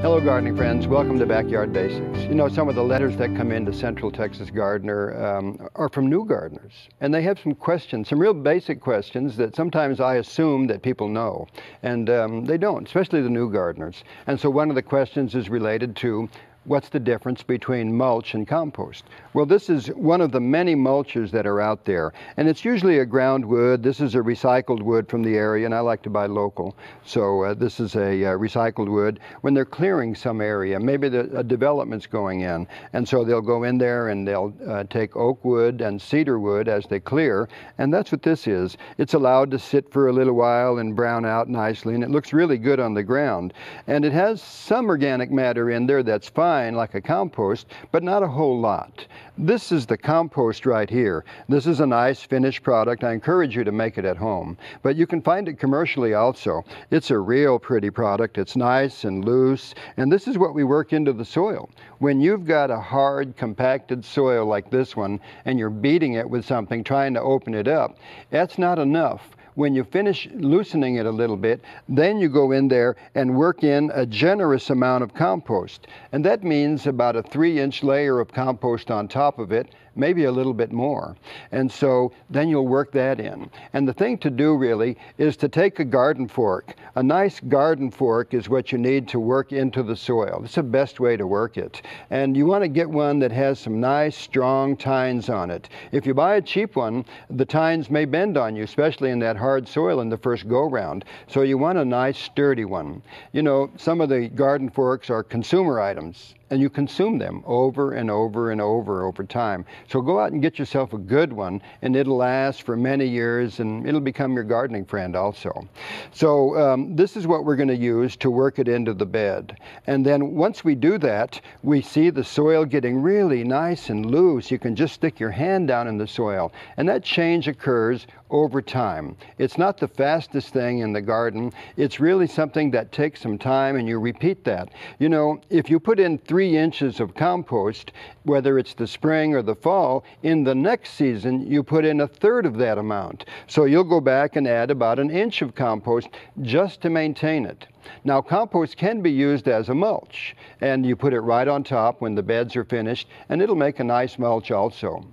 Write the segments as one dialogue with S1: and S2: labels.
S1: Hello gardening friends, welcome to Backyard Basics. You know, some of the letters that come into Central Texas Gardener are from new gardeners, and they have some questions, some real basic questions that sometimes I assume that people know, and they don't, especially the new gardeners. And so one of the questions is related to what's the difference between mulch and compost? Well, this is one of the many mulches that are out there, and it's usually a ground wood. This is a recycled wood from the area, and I like to buy local. So this is a recycled wood. When they're clearing some area, maybe a development's going in, and so they'll go in there and they'll take oak wood and cedar wood as they clear, and that's what this is. It's allowed to sit for a little while and brown out nicely, and it looks really good on the ground. And it has some organic matter in there that's fine, like a compost, but not a whole lot. This is the compost right here. This is a nice finished product. I encourage you to make it at home, but you can find it commercially also. It's a real pretty product. It's nice and loose, and this is what we work into the soil. When you've got a hard, compacted soil like this one, and you're beating it with something, trying to open it up, that's not enough. When you finish loosening it a little bit, then you go in there and work in a generous amount of compost. And that means about a 3-inch layer of compost on top of it, maybe a little bit more. And so then you'll work that in. And the thing to do really is to take a garden fork. A nice garden fork is what you need to work into the soil. It's the best way to work it. And you want to get one that has some nice strong tines on it. If you buy a cheap one, the tines may bend on you, especially in that hard soil in the first go-round. So you want a nice sturdy one. You know, some of the garden forks are consumer items, and you consume them over and over and over time. So go out and get yourself a good one, and it'll last for many years, and it'll become your gardening friend also. So this is what we're going to use to work it into the bed. And then once we do that, we see the soil getting really nice and loose. You can just stick your hand down in the soil, and that change occurs over time. It's not the fastest thing in the garden. It's really something that takes some time, and you repeat that. You know, if you put in 3 inches of compost, whether it's the spring or the fall, in the next season you put in 1/3 of that amount. So you'll go back and add about 1 inch of compost just to maintain it. Now, compost can be used as a mulch, and you put it right on top when the beds are finished, and it'll make a nice mulch also.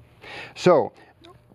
S1: So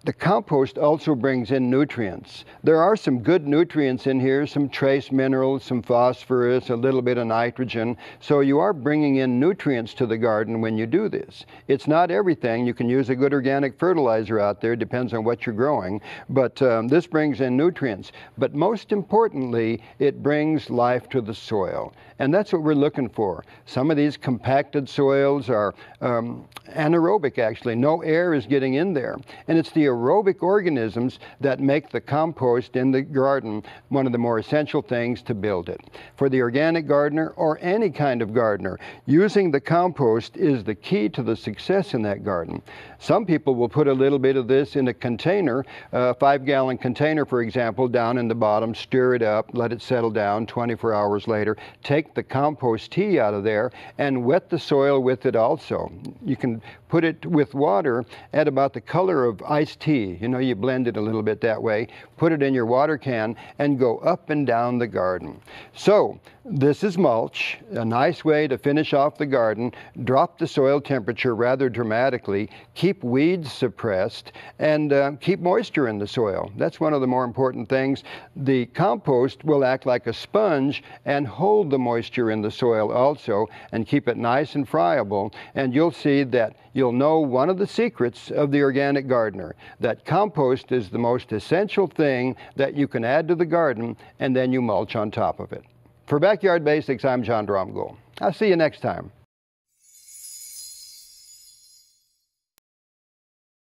S1: the compost also brings in nutrients. There are some good nutrients in here, some trace minerals, some phosphorus, a little bit of nitrogen. So you are bringing in nutrients to the garden when you do this. It's not everything. You can use a good organic fertilizer out there, depends on what you're growing, but this brings in nutrients. But most importantly, it brings life to the soil. And that's what we're looking for. Some of these compacted soils are anaerobic, actually. No air is getting in there. And it's the aerobic organisms that make the compost in the garden one of the more essential things to build it. For the organic gardener, or any kind of gardener, using the compost is the key to the success in that garden. Some people will put a little bit of this in a container, a 5-gallon container, for example, down in the bottom, stir it up, let it settle down. 24 hours later, take the compost tea out of there and wet the soil with it also. You can put it with water at about the color of iced tea. You know, you blend it a little bit that way, put it in your water can, and go up and down the garden. So this is mulch, a nice way to finish off the garden, drop the soil temperature rather dramatically, keep weeds suppressed, and keep moisture in the soil. That's one of the more important things. The compost will act like a sponge and hold the moisture in the soil also, and keep it nice and friable, and you'll see that you'll know one of the secrets of the organic gardener, that compost is the most essential thing that you can add to the garden, and then you mulch on top of it. For Backyard Basics, I'm John Dromgoole. I'll see you next time.